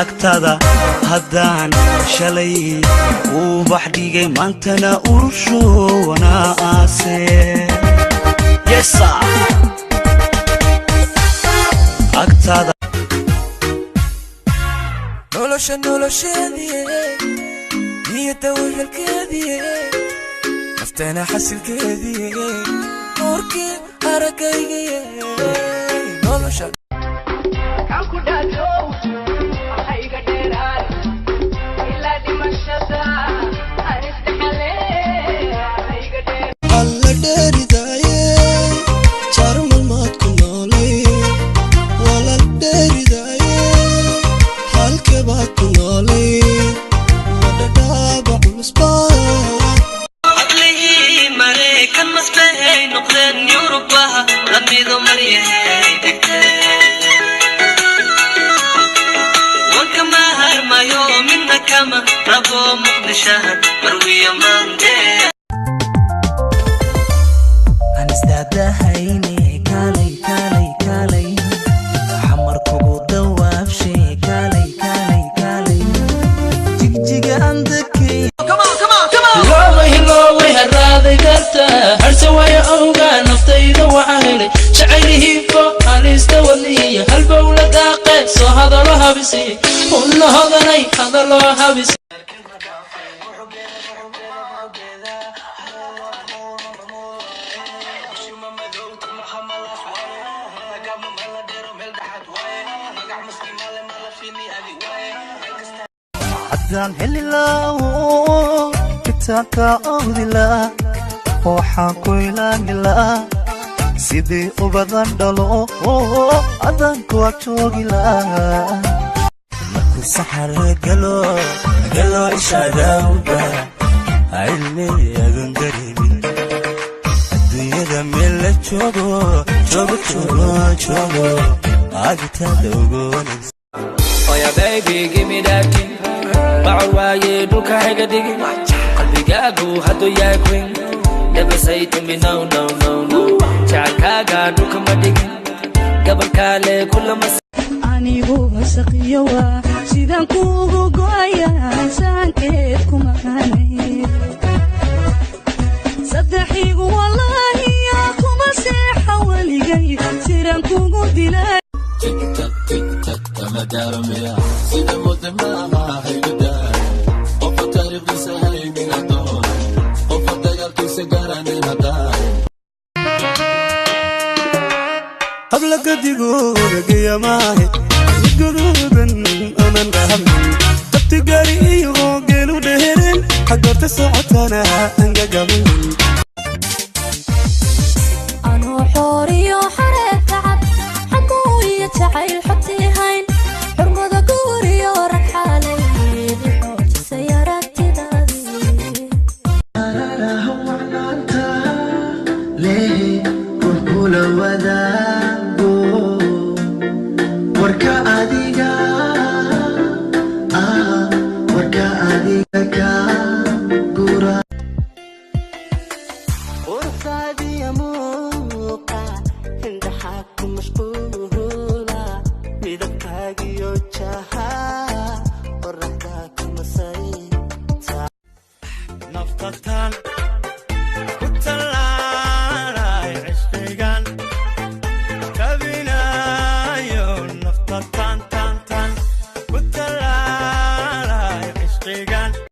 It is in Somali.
agtada haddaan shalay uu baxdhigay maantana urusho wana aase yesa agtada noloshadii niyada wehelkeedii naftana xasilkeedii qorkii aragayga nolosha عدان هللاو كتاكا أودلا وحان كويلا نلا sidii u badan dhalo adan ku joogila marku saxar galo ishadawga ayne adan dareemin adduunyada meel la joogo agta dawgoon oh yeah baby give me that thing bawaaye dhulka xiga dhigi qalbigaagu hadu yahay queen never say to me no جعلكاga dhulka ma dhigin gabalkaale kulama anigu wasqiyowa sidaan kuugu gooyaa saankeed kuma hanay saddexigu wallahi kuma seexa waligay sidaan kuugu dilay tamadaaramaya sida mudama hayda qof taariikhdiisa hay min adoon qof dagaalkiisa garanay hadaa قبل قديقو رقيا ماهي قدودن أمن غهمي تبتقاري إيغو قيلو دهرين حقرت سعطانا أنقا قبل أنو حوري وحريق تعب حقوي يتعيل حطي هين حرمضة قوري ورك حالي بحوج سيارات تدادي هو عنانتا ليه قرقول وذا نفتتان